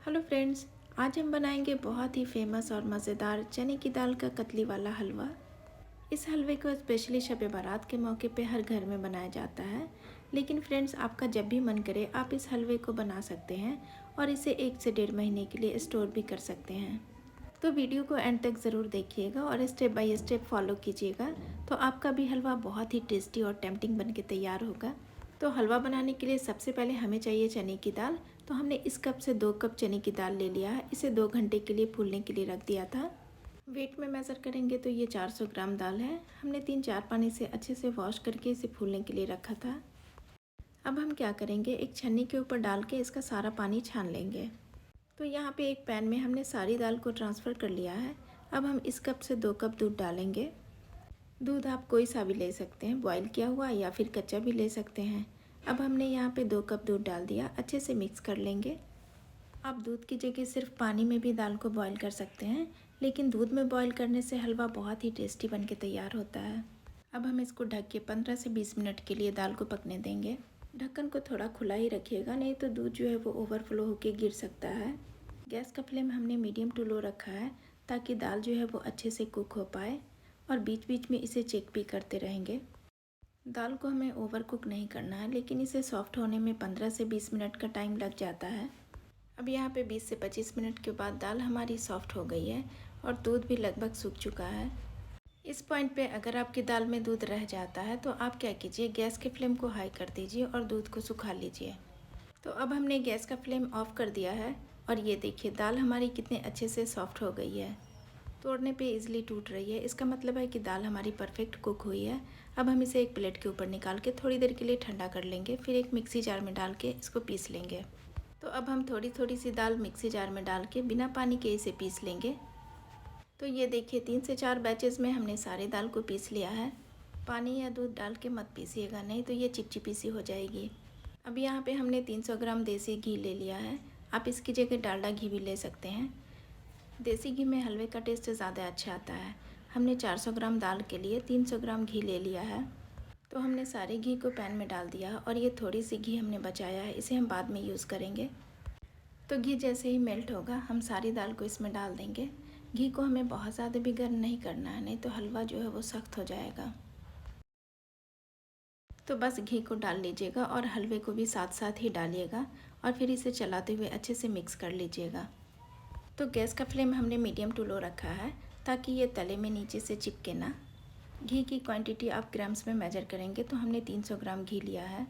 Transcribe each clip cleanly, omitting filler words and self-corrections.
Hello friends. आज हम बनाएंगे बहुत ही फेमस और मज़ेदार चने की दाल का कतली वाला हलवा। इस हलवे को स्पेशली शब बारात के मौके पे हर घर में बनाया जाता है। लेकिन फ्रेंड्स, आपका जब भी मन करे आप इस हलवे को बना सकते हैं और इसे 1 से 1.5 महीने के लिए स्टोर भी कर सकते हैं। तो वीडियो को एंड तक ज़रूर देखिएगा और स्टेप बाय स्टेप फॉलो कीजिएगा, तो आपका भी हलवा बहुत ही टेस्टी और टेम्पटिंग बन के तैयार होगा। तो हलवा बनाने के लिए सबसे पहले हमें चाहिए चने की दाल। तो हमने इस कप से 2 कप चने की दाल ले लिया है। इसे 2 घंटे के लिए फूलने के लिए रख दिया था। वेट में मेज़र करेंगे तो ये 400 ग्राम दाल है। हमने 3-4 पानी से अच्छे से वॉश करके इसे फूलने के लिए रखा था। अब हम क्या करेंगे, एक छन्नी के ऊपर डाल के इसका सारा पानी छान लेंगे। तो यहाँ पे एक पैन में हमने सारी दाल को ट्रांसफ़र कर लिया है। अब हम इस कप से 2 कप दूध डालेंगे। दूध आप कोई सा भी ले सकते हैं, बॉईल किया हुआ या फिर कच्चा भी ले सकते हैं। अब हमने यहाँ पे 2 कप दूध डाल दिया, अच्छे से मिक्स कर लेंगे। आप दूध की जगह सिर्फ पानी में भी दाल को बॉईल कर सकते हैं, लेकिन दूध में बॉईल करने से हलवा बहुत ही टेस्टी बन के तैयार होता है। अब हम इसको ढक के 15 से 20 मिनट के लिए दाल को पकने देंगे। ढक्कन को थोड़ा खुला ही रखिएगा, नहीं तो दूध जो है वो ओवरफ्लो होके गिर सकता है। गैस का फ्लेम हमने मीडियम टू लो रखा है, ताकि दाल जो है वो अच्छे से कुक हो पाए, और बीच बीच में इसे चेक भी करते रहेंगे। दाल को हमें ओवर कुक नहीं करना है, लेकिन इसे सॉफ्ट होने में 15 से 20 मिनट का टाइम लग जाता है। अब यहाँ पे 20 से 25 मिनट के बाद दाल हमारी सॉफ्ट हो गई है और दूध भी लगभग सूख चुका है। इस पॉइंट पे अगर आपकी दाल में दूध रह जाता है तो आप क्या कीजिए, गैस के फ्लेम को हाई कर दीजिए और दूध को सुखा लीजिए। तो अब हमने गैस का फ्लेम ऑफ कर दिया है और ये देखिए दाल हमारी कितने अच्छे से सॉफ्ट हो गई है। तोड़ने पे इजीली टूट रही है, इसका मतलब है कि दाल हमारी परफेक्ट कुक हुई है। अब हम इसे एक प्लेट के ऊपर निकाल के थोड़ी देर के लिए ठंडा कर लेंगे, फिर एक मिक्सी जार में डाल के इसको पीस लेंगे। तो अब हम थोड़ी थोड़ी सी दाल मिक्सी जार में डाल के बिना पानी के इसे पीस लेंगे। तो ये देखिए 3 से 4 बैचेज़ में हमने सारी दाल को पीस लिया है। पानी या दूध डाल के मत पीसिएगा, नहीं तो ये चिपचिपी सी हो जाएगी। अब यहाँ पे हमने 300 ग्राम देसी घी ले लिया है। आप इसकी जगह डालडा घी भी ले सकते हैं। देसी घी में हलवे का टेस्ट ज़्यादा अच्छा आता है। हमने 400 ग्राम दाल के लिए 300 ग्राम घी ले लिया है। तो हमने सारे घी को पैन में डाल दिया और ये थोड़ी सी घी हमने बचाया है, इसे हम बाद में यूज़ करेंगे। तो घी जैसे ही मेल्ट होगा हम सारी दाल को इसमें डाल देंगे। घी को हमें बहुत ज़्यादा भी गर्म नहीं करना है, नहीं तो हलवा जो है वो सख्त हो जाएगा। तो बस घी को डाल लीजिएगा और हलवे को भी साथ साथ ही डालिएगा और फिर इसे चलाते हुए अच्छे से मिक्स कर लीजिएगा। तो गैस का फ्लेम हमने मीडियम टू लो रखा है, ताकि ये तले में नीचे से चिपके ना। घी की क्वांटिटी आप ग्राम्स में मेजर करेंगे तो हमने 300 ग्राम घी लिया है।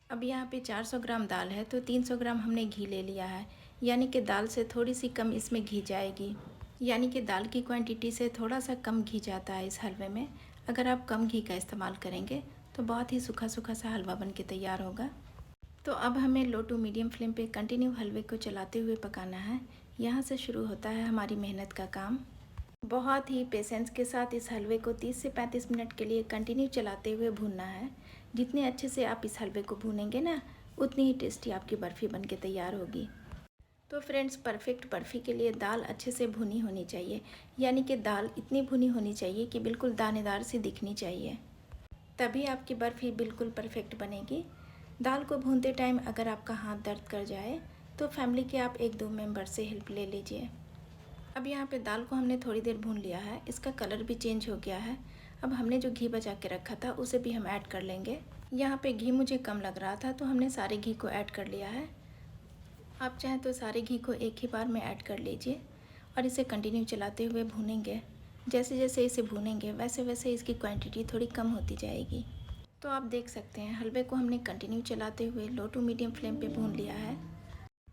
अब यहाँ पे 400 ग्राम दाल है तो 300 ग्राम हमने घी ले लिया है, यानी कि दाल से थोड़ी सी कम इसमें घी जाएगी। यानी कि दाल की क्वांटिटी से थोड़ा सा कम घी जाता है इस हलवे में। अगर आप कम घी का इस्तेमाल करेंगे तो बहुत ही सूखा सूखा सा हलवा बन के तैयार होगा। तो अब हमें लो टू मीडियम फ्लेम पे कंटिन्यू हलवे को चलाते हुए पकाना है। यहाँ से शुरू होता है हमारी मेहनत का काम। बहुत ही पेशेंस के साथ इस हलवे को 30 से 35 मिनट के लिए कंटिन्यू चलाते हुए भूनना है। जितने अच्छे से आप इस हलवे को भूनेंगे ना, उतनी ही टेस्टी आपकी बर्फ़ी बन के तैयार होगी। तो फ्रेंड्स, परफेक्ट बर्फ़ी के लिए दाल अच्छे से भुनी होनी चाहिए, यानी कि दाल इतनी भुनी होनी चाहिए कि बिल्कुल दानेदार सी दिखनी चाहिए, तभी आपकी बर्फ़ी बिल्कुल परफेक्ट बनेगी। दाल को भूनते टाइम अगर आपका हाथ दर्द कर जाए तो फैमिली के आप 1-2 मेंबर से हेल्प ले लीजिए। अब यहाँ पे दाल को हमने थोड़ी देर भून लिया है, इसका कलर भी चेंज हो गया है। अब हमने जो घी बचा के रखा था उसे भी हम ऐड कर लेंगे। यहाँ पे घी मुझे कम लग रहा था तो हमने सारे घी को ऐड कर लिया है। आप चाहें तो सारे घी को एक ही बार में ऐड कर लीजिए और इसे कंटिन्यू चलाते हुए भूनेंगे। जैसे जैसे इसे भूनेंगे वैसे वैसे इसकी क्वांटिटी थोड़ी कम होती जाएगी। तो आप देख सकते हैं हलवे को हमने कंटिन्यू चलाते हुए लो टू मीडियम फ्लेम पे भून लिया है।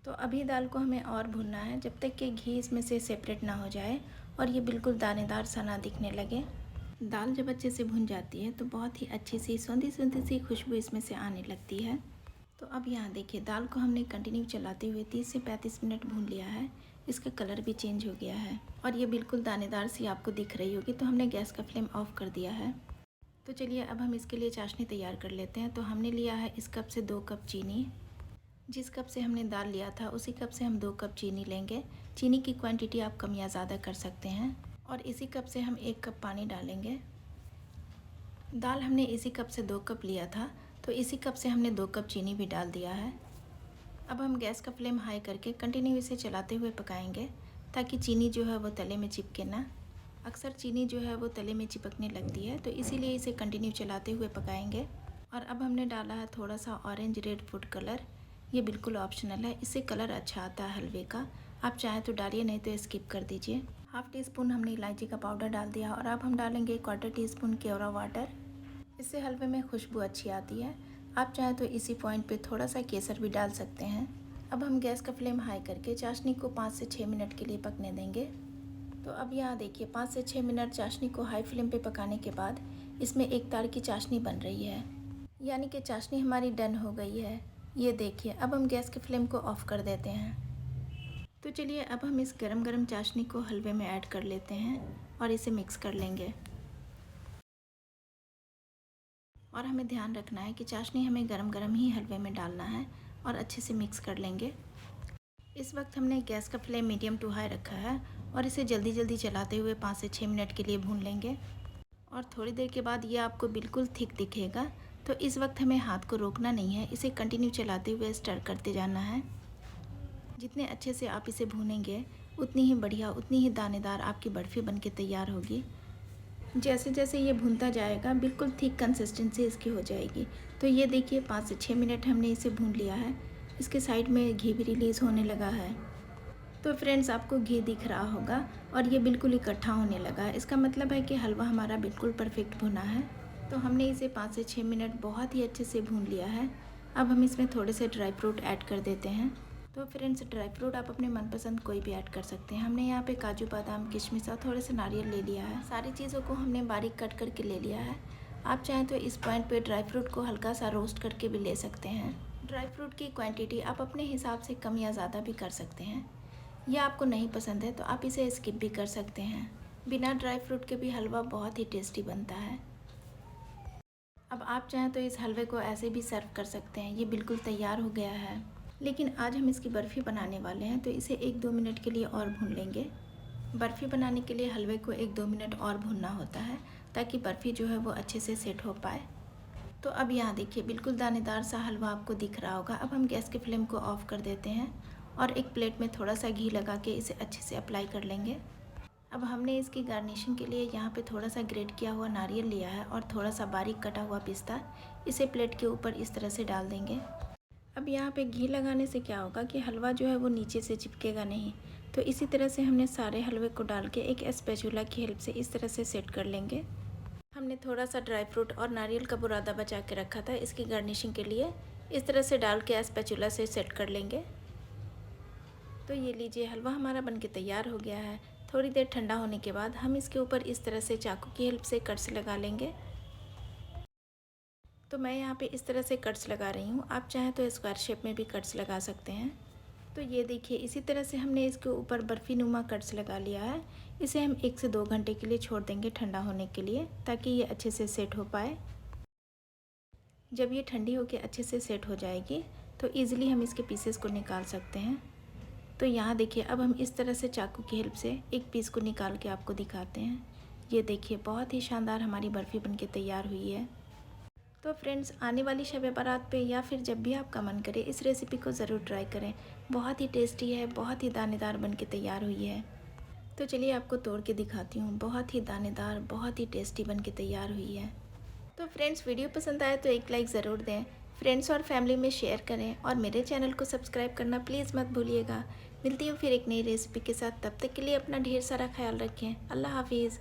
तो अभी दाल को हमें और भूनना है, जब तक कि घी इसमें से सेपरेट ना हो जाए और ये बिल्कुल दानेदार सा ना दिखने लगे। दाल जब अच्छे से भुन जाती है तो बहुत ही अच्छी सी सौंधी सौंधी सी खुशबू इसमें से आने लगती है। तो अब यहाँ देखिए दाल को हमने कंटिन्यू चलाते हुए 30 से 35 मिनट भून लिया है। इसका कलर भी चेंज हो गया है और ये बिल्कुल दानेदार सी आपको दिख रही होगी। तो हमने गैस का फ्लेम ऑफ कर दिया है। तो चलिए अब हम इसके लिए चाशनी तैयार कर लेते हैं। तो हमने लिया है इस कप से 2 कप चीनी। जिस कप से हमने दाल लिया था उसी कप से हम 2 कप चीनी लेंगे। चीनी की क्वांटिटी आप कम या ज़्यादा कर सकते हैं। और इसी कप से हम 1 कप पानी डालेंगे। दाल हमने इसी कप से 2 कप लिया था, तो इसी कप से हमने 2 कप चीनी भी डाल दिया है। अब हम गैस का फ्लेम हाई करके कंटिन्यू इसे चलाते हुए पकाएंगे ताकि चीनी जो है वो तले में चिपके ना। अक्सर चीनी जो है वो तले में चिपकने लगती है, तो इसीलिए इसे कंटिन्यू चलाते हुए पकाएंगे। और अब हमने डाला है थोड़ा सा ऑरेंज रेड फूड कलर। ये बिल्कुल ऑप्शनल है, इससे कलर अच्छा आता है हलवे का। आप चाहें तो डालिए, नहीं तो स्किप कर दीजिए। हाफ़ टी स्पून हमने इलायची का पाउडर डाल दिया और अब हम डालेंगे 1/4 टीस्पून केवड़ा वाटर। इससे हलवे में खुशबू अच्छी आती है। आप चाहें तो इसी पॉइंट पे थोड़ा सा केसर भी डाल सकते हैं। अब हम गैस का फ्लेम हाई करके चाशनी को 5 से 6 मिनट के लिए पकने देंगे। तो अब यहाँ देखिए 5 से 6 मिनट चाशनी को हाई फ्लेम पे पकाने के बाद इसमें एक तार की चाशनी बन रही है, यानी कि चाशनी हमारी डन हो गई है। ये देखिए, अब हम गैस के फ्लेम को ऑफ़ कर देते हैं। तो चलिए अब हम इस गरम गरम चाशनी को हलवे में ऐड कर लेते हैं और इसे मिक्स कर लेंगे। और हमें ध्यान रखना है कि चाशनी हमें गरम गरम ही हलवे में डालना है और अच्छे से मिक्स कर लेंगे। इस वक्त हमने गैस का फ्लेम मीडियम टू हाई रखा है और इसे जल्दी जल्दी चलाते हुए 5 से 6 मिनट के लिए भून लेंगे। और थोड़ी देर के बाद ये आपको बिल्कुल थिक दिखेगा, तो इस वक्त हमें हाथ को रोकना नहीं है, इसे कंटिन्यू चलाते हुए स्टर करते जाना है। जितने अच्छे से आप इसे भूनेंगे उतनी ही बढ़िया, उतनी ही दानेदार आपकी बर्फ़ी बनके तैयार होगी। जैसे जैसे ये भूनता जाएगा बिल्कुल थिक कंसिस्टेंसी इसकी हो जाएगी। तो ये देखिए 5 से 6 मिनट हमने इसे भून लिया है। इसके साइड में घी भी रिलीज़ होने लगा है। तो फ्रेंड्स, आपको घी दिख रहा होगा और ये बिल्कुल इकट्ठा होने लगा है। इसका मतलब है कि हलवा हमारा बिल्कुल परफेक्ट भुना है। तो हमने इसे 5 से 6 मिनट बहुत ही अच्छे से भून लिया है। अब हम इसमें थोड़े से ड्राई फ्रूट ऐड कर देते हैं। तो फ्रेंड्स, ड्राई फ्रूट आप अपने मनपसंद कोई भी ऐड कर सकते हैं। हमने यहाँ पे काजू बादाम किशमिश और थोड़े से नारियल ले लिया है। सारी चीज़ों को हमने बारीक कट करके ले लिया है। आप चाहें तो इस पॉइंट पे ड्राई फ्रूट को हल्का सा रोस्ट करके भी ले सकते हैं। ड्राई फ्रूट की क्वांटिटी आप अपने हिसाब से कम या ज़्यादा भी कर सकते हैं। या आपको नहीं पसंद है तो आप इसे स्किप भी कर सकते हैं। बिना ड्राई फ्रूट के भी हलवा बहुत ही टेस्टी बनता है। अब आप चाहें तो इस हलवे को ऐसे भी सर्व कर सकते हैं। ये बिल्कुल तैयार हो गया है। लेकिन आज हम इसकी बर्फ़ी बनाने वाले हैं, तो इसे 1-2 मिनट के लिए और भून लेंगे। बर्फ़ी बनाने के लिए हलवे को 1-2 मिनट और भूनना होता है ताकि बर्फ़ी जो है वो अच्छे से सेट हो पाए। तो अब यहाँ देखिए बिल्कुल दानेदार सा हलवा आपको दिख रहा होगा। अब हम गैस के फ्लेम को ऑफ़ कर देते हैं और एक प्लेट में थोड़ा सा घी लगा के इसे अच्छे से अप्लाई कर लेंगे। अब हमने इसकी गार्निशिंग के लिए यहाँ पे थोड़ा सा ग्रेट किया हुआ नारियल लिया है और थोड़ा सा बारीक कटा हुआ पिस्ता। इसे प्लेट के ऊपर इस तरह से डाल देंगे। अब यहाँ पे घी लगाने से क्या होगा कि हलवा जो है वो नीचे से चिपकेगा नहीं। तो इसी तरह से हमने सारे हलवे को डाल के एक स्पैचुला की हेल्प से इस तरह से सेट कर लेंगे। हमने थोड़ा सा ड्राई फ्रूट और नारियल का बुरादा बचा के रखा था इसकी गार्निशिंग के लिए। इस तरह से डाल के स्पैचुला से सेट कर लेंगे। तो ये लीजिए, हलवा हमारा बनके तैयार हो गया है। थोड़ी देर ठंडा होने के बाद हम इसके ऊपर इस तरह से चाकू की हेल्प से कट्स लगा लेंगे। तो मैं यहाँ पे इस तरह से कट्स लगा रही हूँ। आप चाहें तो स्क्वायर शेप में भी कट्स लगा सकते हैं। तो ये देखिए, इसी तरह से हमने इसके ऊपर बर्फ़ी नुमा कट्स लगा लिया है। इसे हम 1 से 2 घंटे के लिए छोड़ देंगे ठंडा होने के लिए, ताकि ये अच्छे से सेट हो पाए। जब ये ठंडी होकर अच्छे से सेट हो जाएगी तो ईज़िली हम इसके पीसेस को निकाल सकते हैं। तो यहाँ देखिए, अब हम इस तरह से चाकू की हेल्प से एक पीस को निकाल के आपको दिखाते हैं। ये देखिए, बहुत ही शानदार हमारी बर्फ़ी बनके तैयार हुई है। तो फ्रेंड्स, आने वाली शब बारात पे या फिर जब भी आपका मन करे इस रेसिपी को ज़रूर ट्राई करें। बहुत ही टेस्टी है, बहुत ही दानेदार बनके तैयार हुई है। तो चलिए आपको तोड़ के दिखाती हूँ। बहुत ही दानेदार, बहुत ही टेस्टी बनके तैयार हुई है। तो फ्रेंड्स, वीडियो पसंद आए तो एक लाइक ज़रूर दें, फ्रेंड्स और फैमिली में शेयर करें और मेरे चैनल को सब्सक्राइब करना प्लीज़ मत भूलिएगा। मिलती हूँ फिर एक नई रेसिपी के साथ। तब तक के लिए अपना ढेर सारा ख्याल रखें। अल्लाह हाफिज़।